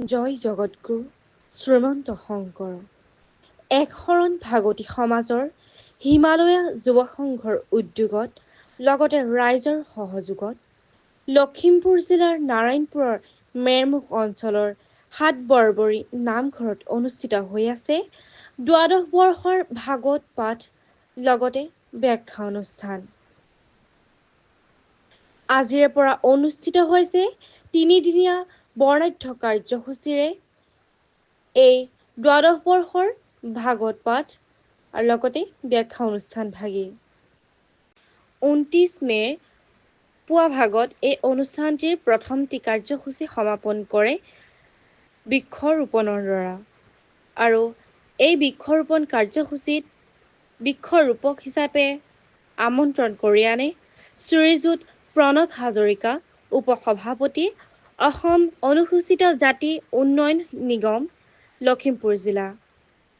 জয় জগতগুৰু শ্ৰীমন্ত শংকৰ এক শৰণ ভাগৱতী সমাজৰ হিমালয়া যুৱ সংঘৰ উদ্যোগত লগতে ৰাইজৰ সহযোগত লখিমপুৰ জিলাৰ নাৰায়ণপুৰৰ মেৰমুখ অঞ্চলৰ ৭ বৰবৰী নামঘৰত অনুষ্ঠিত হৈ আছে দ্বাদশ বৰ্ষৰ ভাগৱত পাঠ লগতে ব্যাখ্যা অনুষ্ঠান। আজিৰে পৰা অনুষ্ঠিত হৈছে তিনিদিনীয়া বৰ্ণাঢ্য কাৰ্যসূচীৰে এই দ্বাদশ বৰ্ষৰ ভাগৱত পাঠ আৰু লগতে ব্যাখ্যা অনুষ্ঠান ভাগি ২৯ মে'ৰ পুৱা ভাগত এই অনুষ্ঠানটিৰ প্ৰথমটি কাৰ্যসূচী সমাপন কৰে বৃক্ষৰোপণৰ দ্বাৰা আৰু এই বৃক্ষৰোপণ কাৰ্যসূচীত বৃক্ষৰোপক হিচাপে আমন্ত্ৰণ কৰি আনে শ্ৰীযুত প্ৰণৱ হাজৰিকা উপসভাপতি অসম অনুসূচিত জাতি উন্নয়ন নিগম লখিমপুৰ জিলা।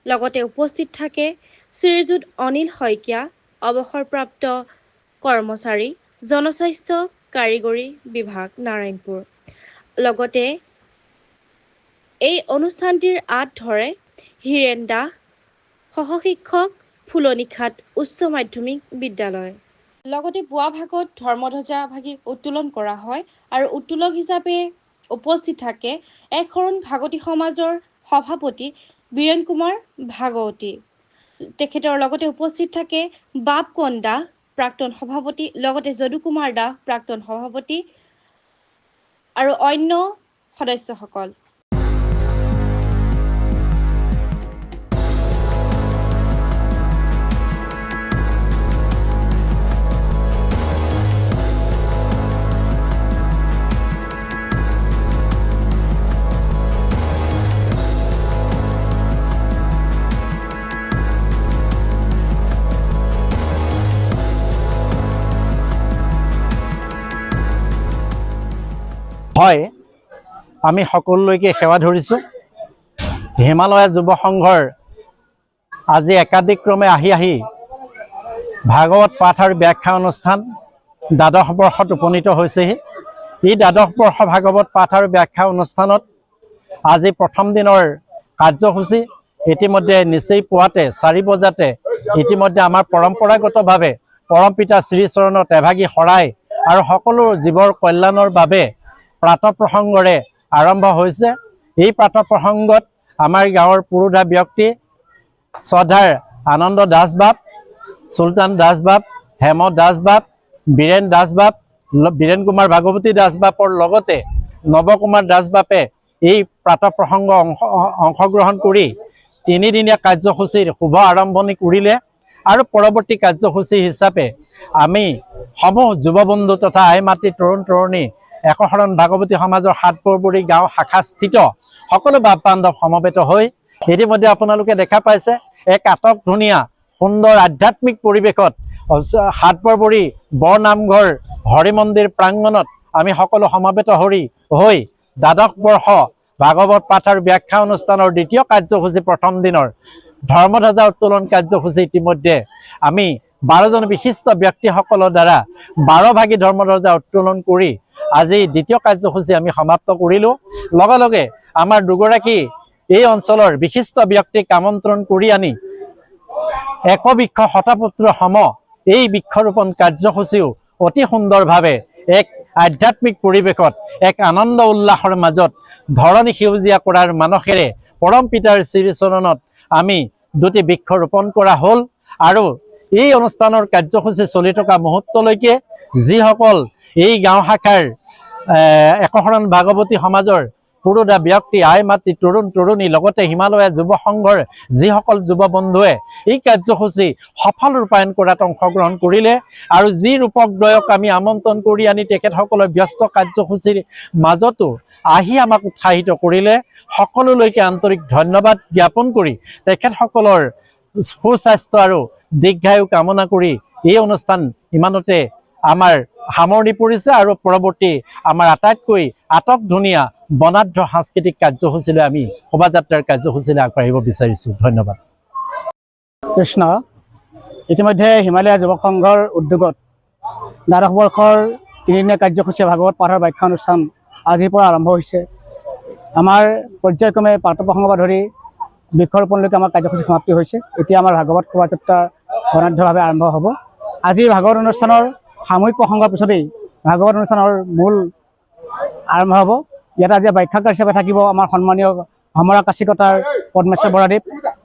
লগতে উপস্থিত থাকে শ্ৰীযুত অনিল শইকীয়া অৱসৰপ্ৰাপ্ত কৰ্মচাৰী জনস্বাস্থ্য কাৰিকৰী বিভাগ নাৰায়ণপুৰ। লগতে এই অনুষ্ঠানটিৰ আঁত ধৰে হীৰেন দাস সহশিক্ষক ফুলনিখাট উচ্চ মাধ্যমিক বিদ্যালয়। লগতে পুৱা ভাগত ধৰ্মধ্বজা ভাগি উত্তোলন কৰা হয় আৰু উত্তোলক হিচাপে উপস্থিত থাকে এক শৰণ ভাগৱতী সমাজৰ সভাপতি বীৰেন কুমাৰ ভাগৱতী। তেখেতৰ লগতে উপস্থিত থাকে বাপকণ দাস প্ৰাক্তন সভাপতি লগতে যদু কুমাৰ দাস প্ৰাক্তন সভাপতি আৰু অন্য সদস্যসকল। হয়, আমি সকলোলৈকে সেৱা ধৰিছোঁ। হিমালয়া যুৱ সংঘৰ আজি একাদিক্ৰমে আহি ভাগৱত পাঠ আৰু ব্যাখ্যা অনুষ্ঠান দ্বাদশ বৰ্ষত উপনীত হৈছেহি। এই দ্বাদশ বৰ্ষ ভাগৱত পাঠ আৰু ব্যাখ্যা অনুষ্ঠানত আজি প্ৰথম দিনৰ কাৰ্যসূচী ইতিমধ্যে নিচেই পুৱাতে ৪ বজাতে ইতিমধ্যে আমাৰ পৰম্পৰাগতভাৱে পৰম পিতা শ্ৰীচৰণত এভাগী শৰাই আৰু সকলো জীৱৰ কল্যাণৰ বাবে প্ৰাতঃ প্ৰসংগৰে আৰম্ভ হৈছে। এই প্ৰাতঃ প্ৰসংগত আমাৰ গাঁৱৰ পুৰোধা ব্যক্তি শ্ৰদ্ধাৰ আনন্দ দাস বাপ, চুলতান দাস বাপ, হেম দাস বাপ, বীৰেন দাস বাপ, বীৰেন কুমাৰ ভাগৱতী দাস বাপৰ লগতে নৱকুমাৰ দাস বাপে এই প্ৰাতঃ প্ৰসংগ অংশগ্ৰহণ কৰি তিনিদিনীয়া কাৰ্যসূচীৰ শুভ আৰম্ভণি কৰিলে আৰু পৰৱৰ্তী কাৰ্যসূচী হিচাপে আমি সমূহ যুৱবন্ধু তথা আই মাতৃ তৰুণ তৰুণী একশৰণ ভাগৱতী সমাজৰ ৭ বৰবৰী গাঁও শাখাস্থিত সকলো বাপ বান্ধৱ সমবেত হৈ ইতিমধ্যে আপোনালোকে দেখা পাইছে এক আটক ধুনীয়া সুন্দৰ আধ্যাত্মিক পৰিৱেশত ৭ বৰবৰী বৰনামঘৰ হৰি মন্দিৰ প্ৰাংগণত আমি সকলো সমবেত হৈ দ্বাদশ বৰ্ষ ভাগৱত পাঠ আৰু ব্যাখ্যা অনুষ্ঠানৰ দ্বিতীয় কাৰ্যসূচী প্ৰথম দিনৰ ধৰ্মধ্বজা উত্তোলন কাৰ্যসূচী ইতিমধ্যে আমি 12জন বিশিষ্ট ব্যক্তিসকলৰ দ্বাৰা 12 ভাগী ধৰ্মধ্বজা উত্তোলন কৰি আজি দ্বিতীয় কাৰ্যসূচী আমি সমাপ্ত কৰিলোঁ। লগে লগে আমাৰ দুগৰাকী এই অঞ্চলৰ বিশিষ্ট ব্যক্তিক আমন্ত্ৰণ কৰি আনি একবৃক্ষ শতপুত্ৰ সম এই বৃক্ষৰোপণ কাৰ্যসূচীও অতি সুন্দৰভাৱে এক আধ্যাত্মিক পৰিৱেশত এক আনন্দ উল্লাসৰ মাজত ধৰণী সেউজীয়া কৰাৰ মানসেৰে পৰম পিতাৰ শ্ৰীচৰণত আমি দুটি বৃক্ষ ৰোপণ কৰা হ'ল আৰু এই অনুষ্ঠানৰ কাৰ্যসূচী চলি থকা মুহূৰ্তলৈকে যিসকল এই গাঁও শাখাৰ একশৰণ ভাগৱতী সমাজৰ পুৰোধা ব্যক্তি আই মাতৃ তৰুণ তৰুণী লগতে হিমালয়া যুৱ সংঘৰ যিসকল যুৱ বন্ধুৱে এই কাৰ্যসূচী সফল ৰূপায়ণ কৰাত অংশগ্ৰহণ কৰিলে আৰু যি ৰূপকদ্বয়ক আমি আমন্ত্ৰণ কৰি আনি তেখেতসকলৰ ব্যস্ত কাৰ্যসূচীৰ মাজতো আহি আমাক উৎসাহিত কৰিলে সকলোলৈকে আন্তৰিক ধন্যবাদ জ্ঞাপন কৰি তেখেতসকলৰ সুস্বাস্থ্য আৰু দীৰ্ঘায়ু কামনা কৰি এই অনুষ্ঠান ইমানতে আমাৰ সামৰণি পৰিছে আৰু পৰৱৰ্তী আমাৰ আটাইতকৈ আটক ধুনীয়া বৰ্ণাঢ্য সাংস্কৃতিক কাৰ্যসূচীলৈ আমি শোভাযাত্ৰাৰ কাৰ্যসূচীলৈ আগবাঢ়িব বিচাৰিছোঁ। ধন্যবাদ। কৃষ্ণ। ইতিমধ্যে হিমালয়া যুৱ সংঘৰ উদ্যোগত দ্বাদশ বৰ্ষৰ তিনিদিনীয়া কাৰ্যসূচী ভাগৱত পাঠৰ ব্যাখ্যা অনুষ্ঠান আজিৰ পৰা আৰম্ভ হৈছে। আমাৰ পৰ্যায়ক্ৰমে পাঠ্যপ্ৰসংগৰ পৰা ধৰি বৃক্ষৰোপণলৈকে আমাৰ কাৰ্যসূচী সমাপ্তি হৈছে। এতিয়া আমাৰ ভাগৱত শোভাযাত্ৰা বৰ্ণাঢ্যভাৱে আৰম্ভ হ'ব। আজি ভাগৱত অনুষ্ঠানৰ সামূহিক প্ৰসংগৰ পিছতেই ভাগৱত অনুষ্ঠানৰ মূল আৰম্ভ হ'ব। ইয়াত আজি ব্যাখ্যাকাৰ হিচাপে থাকিব আমাৰ সন্মানীয় হমৰা কাছিকতাৰ পদ্মেশ্বৰ বৰাদেৱ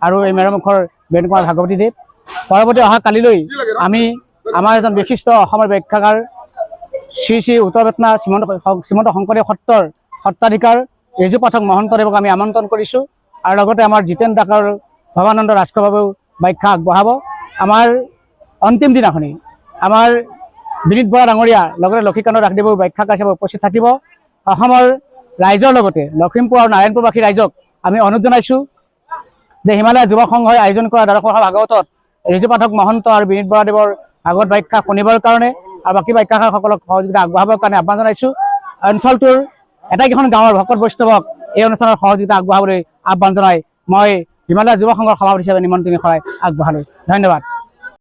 আৰু এই মেৰমুখৰ বীৰেণ কুমাৰ ভাগৱতীদেৱ। পৰৱৰ্তী অহা কালিলৈ আমি আমাৰ এজন বিশিষ্ট অসমৰ ব্যাখ্যাকাৰ শ্ৰী শ্ৰী উত্তৰ বেটনা শ্ৰীমন্ত শংকৰদেৱ সত্ৰৰ সত্ৰাধিকাৰ ৰিজু পাঠক মহন্তদেৱক আমি আমন্ত্ৰণ কৰিছোঁ। আৰু লগতে আমাৰ জিতেন ডাকৰ ভৱানন্দ ৰাজখোৱাবাবেও ব্যাখ্যা আগবঢ়াব। আমাৰ অন্তিম দিনাখনি আমাৰ বিনীত বৰা ডাঙৰীয়া লগতে লক্ষীকান্ত ৰাসদেৱেও ব্যাখ্যাকাৰ হিচাপে উপস্থিত থাকিব। অসমৰ ৰাইজৰ লগতে লখিমপুৰ আৰু নাৰায়ণপুৰবাসী ৰাইজক আমি অনুৰোধ জনাইছোঁ যে হিমালয় যুৱ সংঘই আয়োজন কৰা দ্বাদশ ভাগৱতত ৰিজু পাঠক মহন্ত আৰু বিনীত বৰাদেৱৰ ভাগৱত ব্যাখ্যা শুনিবৰ কাৰণে আৰু বাকী ব্যাখ্যাকাৰসকলক সহযোগিতা আগবঢ়াবৰ কাৰণে আহ্বান জনাইছোঁ। অঞ্চলটোৰ এটাইকেইখন গাঁৱৰ ভকত বৈষ্ণৱক এই অনুষ্ঠানৰ সহযোগিতা আগবঢ়াবলৈ আহ্বান জনাই মই হিমালয় যুৱ সংঘৰ সভাপতি হিচাপে নিমন্ত্ৰণী শৰাই আগবঢ়ালোঁ। ধন্যবাদ।